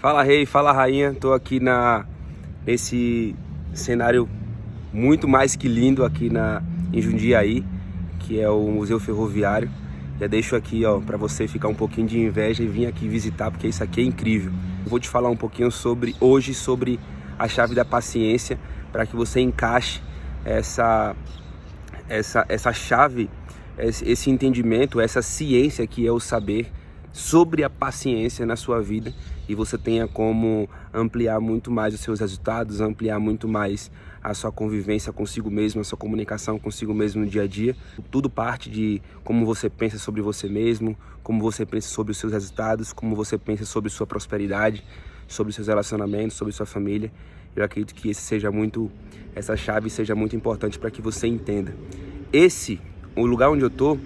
Fala rei, fala rainha, tô aqui nesse cenário muito mais que lindo aqui em Jundiaí, que é o Museu Ferroviário. Já deixo aqui para você ficar um pouquinho de inveja e vir aqui visitar, porque isso aqui é incrível. Vou te falar um pouquinho sobre a chave da paciência, para que você encaixe essa chave, esse entendimento, essa ciência que é o saber sobre a paciência na sua vida, e você tenha como ampliar muito mais os seus resultados, ampliar muito mais a sua convivência consigo mesmo, a sua comunicação consigo mesmo no dia a dia. Tudo parte de como você pensa sobre você mesmo, como você pensa sobre os seus resultados, como você pensa sobre sua prosperidade, sobre os seus relacionamentos, sobre sua família. Eu acredito que essa chave seja muito importante para que você entenda. O lugar onde eu tô,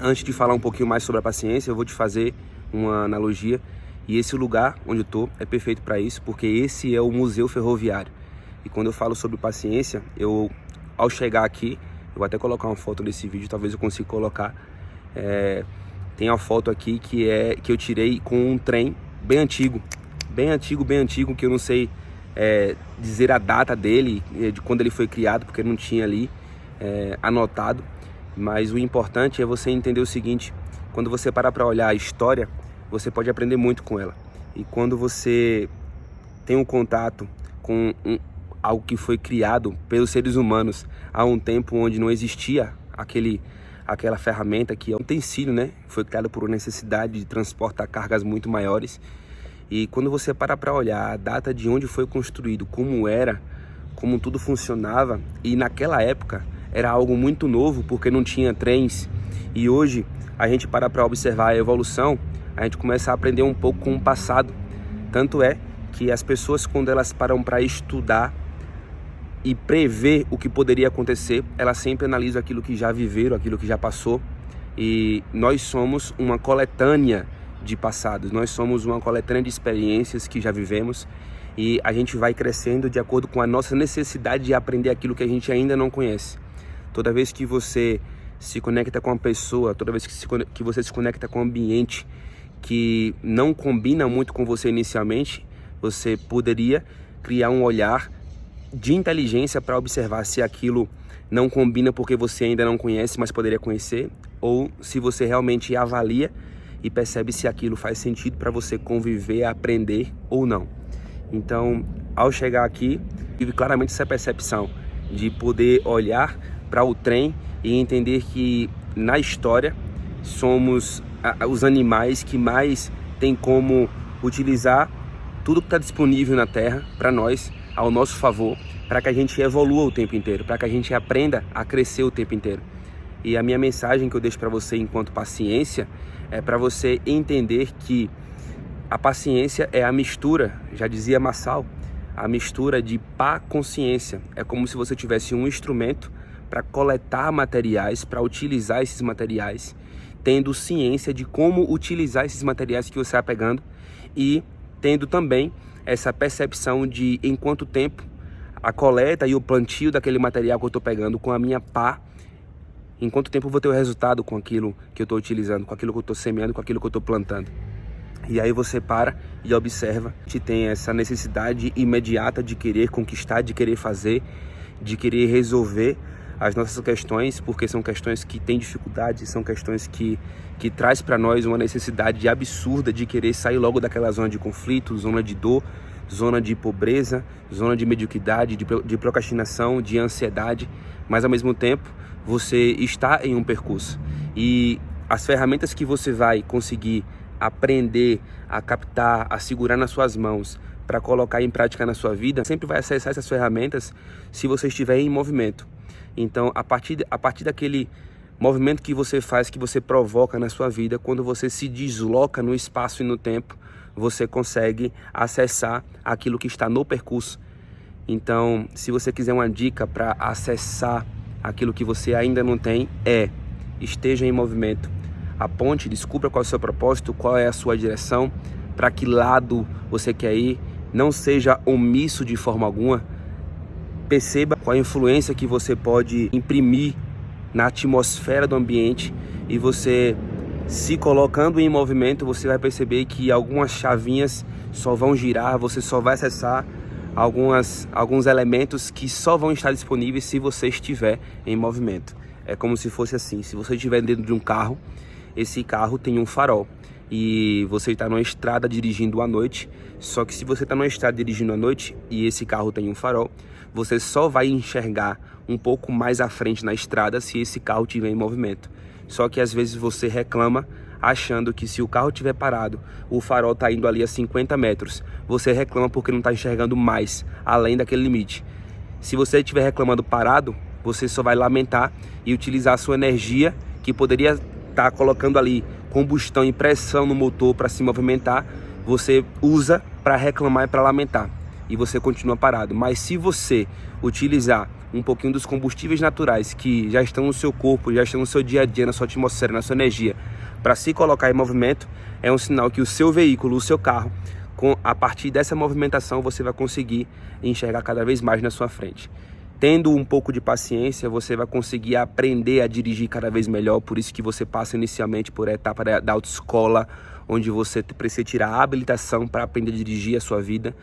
antes de falar um pouquinho mais sobre a paciência, eu vou te fazer uma analogia. E esse lugar onde eu tô é perfeito para isso, porque esse é o Museu Ferroviário. E quando eu falo sobre paciência, ao chegar aqui, eu vou até colocar uma foto desse vídeo, talvez eu consiga colocar. Tem uma foto aqui que eu tirei com um trem bem antigo, que eu não sei dizer a data dele, de quando ele foi criado, porque não tinha ali anotado. Mas o importante é você entender o seguinte: quando você parar para olhar a história, você pode aprender muito com ela. E quando você tem um contato com algo que foi criado pelos seres humanos há um tempo onde não existia aquela ferramenta que é um utensílio, né? Foi criado por uma necessidade de transportar cargas muito maiores. E quando você parar para olhar a data de onde foi construído, como tudo funcionava, e naquela época era algo muito novo, porque não tinha trens. E hoje a gente para observar a evolução, a gente começa a aprender um pouco com o passado. Tanto é que as pessoas, quando elas param para estudar e prever o que poderia acontecer, elas sempre analisam aquilo que já viveram, aquilo que já passou. E nós somos uma coletânea de passados, nós somos uma coletânea de experiências que já vivemos, e a gente vai crescendo de acordo com a nossa necessidade de aprender aquilo que a gente ainda não conhece. Toda vez que você se conecta com uma pessoa, toda vez que você se conecta com um ambiente que não combina muito com você inicialmente, você poderia criar um olhar de inteligência para observar se aquilo não combina porque você ainda não conhece, mas poderia conhecer, ou se você realmente avalia e percebe se aquilo faz sentido para você conviver, aprender ou não. Então, ao chegar aqui, tive claramente essa percepção de poder olhar para o trem e entender que na história somos os animais que mais tem como utilizar tudo que está disponível na Terra para nós, ao nosso favor, para que a gente evolua o tempo inteiro, para que a gente aprenda a crescer o tempo inteiro. E a minha mensagem que eu deixo para você enquanto paciência é para você entender que a paciência é a mistura, já dizia Marçal, a mistura de pá com ciência. É como se você tivesse um instrumento para coletar materiais, para utilizar esses materiais, tendo ciência de como utilizar esses materiais que você está pegando, e tendo também essa percepção de em quanto tempo a coleta e o plantio daquele material que eu estou pegando com a minha pá, em quanto tempo eu vou ter o resultado com aquilo que eu estou utilizando, com aquilo que eu estou semeando, com aquilo que eu estou plantando. E aí você para e observa que tem essa necessidade imediata de querer conquistar, de querer fazer, de querer resolver as nossas questões, porque são questões que têm dificuldade, são questões que traz para nós uma necessidade absurda de querer sair logo daquela zona de conflito, zona de dor, zona de pobreza, zona de mediocridade, de procrastinação, de ansiedade. Mas ao mesmo tempo você está em um percurso, e as ferramentas que você vai conseguir aprender a captar, a segurar nas suas mãos para colocar em prática na sua vida, sempre vai acessar essas ferramentas se você estiver em movimento. Então, a partir daquele movimento que você faz, que você provoca na sua vida, quando você se desloca no espaço e no tempo, você consegue acessar aquilo que está no percurso. Então, se você quiser uma dica para acessar aquilo que você ainda não tem, esteja em movimento. Aponte, descubra qual é o seu propósito, qual é a sua direção, para que lado você quer ir. Não seja omisso de forma alguma. Perceba qual a influência que você pode imprimir na atmosfera do ambiente, e você Se colocando em movimento, você vai perceber que algumas chavinhas só vão girar, você só vai acessar alguns elementos que só vão estar disponíveis se você estiver em movimento. É como se fosse assim, se você estiver dentro de um carro, esse carro tem um farol e você está numa estrada dirigindo à noite, só que se você está numa estrada dirigindo à noite e esse carro tem um farol, você só vai enxergar um pouco mais à frente na estrada se esse carro estiver em movimento. Só que às vezes você reclama achando que se o carro estiver parado, o farol está indo ali a 50 metros. Você reclama porque não está enxergando mais, além daquele limite. Se você estiver reclamando parado, você só vai lamentar e utilizar a sua energia, que poderia estar colocando ali combustão e pressão no motor para se movimentar, você usa para reclamar e para lamentar. E você continua parado. Mas se você utilizar um pouquinho dos combustíveis naturais que já estão no seu corpo, já estão no seu dia a dia, na sua atmosfera, na sua energia, para se colocar em movimento, é um sinal que o seu veículo, o seu carro, a partir dessa movimentação, você vai conseguir enxergar cada vez mais na sua frente. Tendo um pouco de paciência, você vai conseguir aprender a dirigir cada vez melhor. Por isso que você passa inicialmente por a etapa da autoescola, onde você precisa tirar a habilitação para aprender a dirigir a sua vida.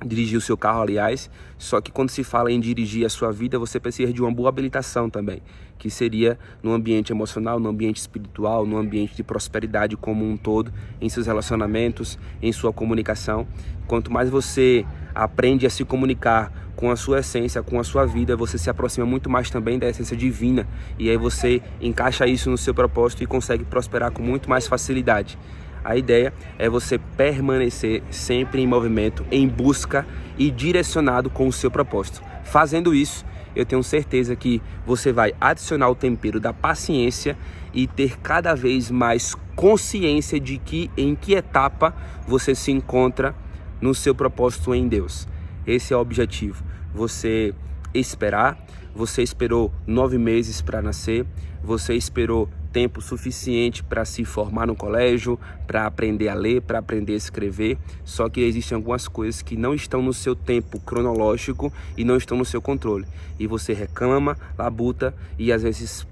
Dirigir o seu carro, aliás. Só que quando se fala em dirigir a sua vida, você precisa de uma boa habilitação também, que seria no ambiente emocional, no ambiente espiritual, no ambiente de prosperidade como um todo, em seus relacionamentos, em sua comunicação. Quanto mais você aprende a se comunicar com a sua essência, com a sua vida, você se aproxima muito mais também da essência divina, e aí você encaixa isso no seu propósito e consegue prosperar com muito mais facilidade. A ideia é você permanecer sempre em movimento, em busca e direcionado com o seu propósito. Fazendo isso, eu tenho certeza que você vai adicionar o tempero da paciência e ter cada vez mais consciência de em que etapa você se encontra no seu propósito em Deus. Esse é o objetivo. Você esperar, você esperou 9 meses para nascer, você esperou tempo suficiente para se formar no colégio, para aprender a ler, para aprender a escrever. Só que existem algumas coisas que não estão no seu tempo cronológico e não estão no seu controle. E você reclama, labuta e às vezes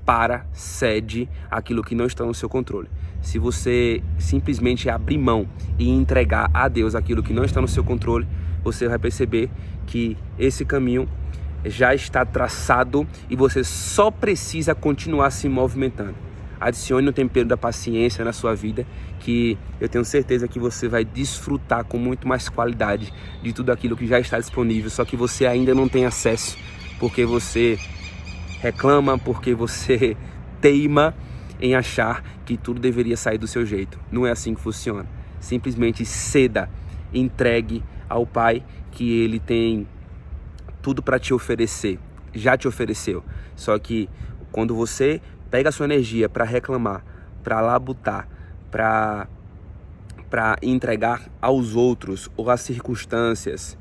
cede aquilo que não está no seu controle. Se você simplesmente abrir mão e entregar a Deus aquilo que não está no seu controle, você vai perceber que esse caminho já está traçado e você só precisa continuar se movimentando. Adicione o tempero da paciência na sua vida, que eu tenho certeza que você vai desfrutar com muito mais qualidade de tudo aquilo que já está disponível, só que você ainda não tem acesso, porque você reclama, porque você teima em achar que tudo deveria sair do seu jeito. Não é assim que funciona. Simplesmente ceda, entregue ao Pai, que Ele tem tudo para te oferecer, já te ofereceu. Só que quando você pega a sua energia para reclamar, para labutar, para entregar aos outros ou às circunstâncias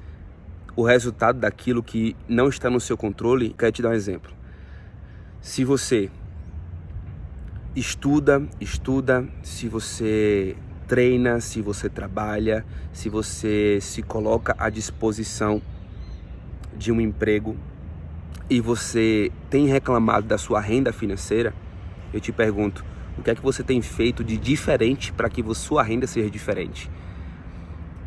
o resultado daquilo que não está no seu controle, quero te dar um exemplo. Se você estuda, se você treina, se você trabalha, se você se coloca à disposição de um emprego e você tem reclamado da sua renda financeira, eu te pergunto, o que é que você tem feito de diferente para que sua renda seja diferente?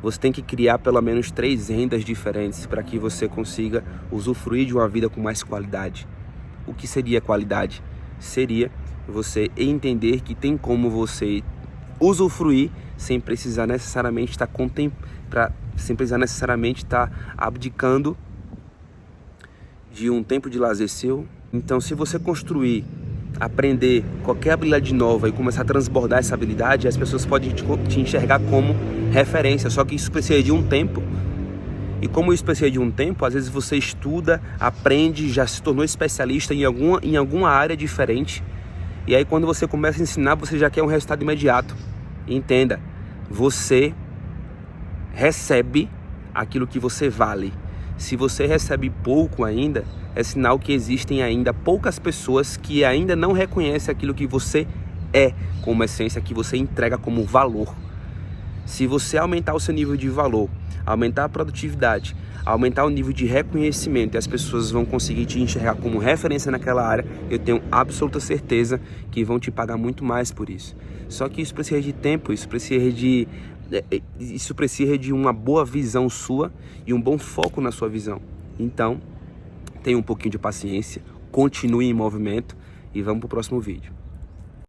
Você tem que criar pelo menos 3 rendas diferentes para que você consiga usufruir de uma vida com mais qualidade. O que seria qualidade? Seria você entender que tem como você usufruir sem precisar necessariamente estar abdicando de um tempo de lazer seu. Então, se você construir, aprender qualquer habilidade nova e começar a transbordar essa habilidade, as pessoas podem te enxergar como referência, só que isso precisa de um tempo. E como isso precisa de um tempo, às vezes você estuda, aprende, já se tornou especialista em alguma área diferente, e aí quando você começa a ensinar, você já quer um resultado imediato. Entenda, você recebe aquilo que você vale. Se você recebe pouco ainda, é sinal que existem ainda poucas pessoas que ainda não reconhecem aquilo que você é como essência, que você entrega como valor. Se você aumentar o seu nível de valor, aumentar a produtividade, aumentar o nível de reconhecimento e as pessoas vão conseguir te enxergar como referência naquela área, eu tenho absoluta certeza que vão te pagar muito mais por isso. Só que isso precisa de tempo, isso precisa de uma boa visão sua e um bom foco na sua visão. Então, tenha um pouquinho de paciência, continue em movimento e vamos para o próximo vídeo.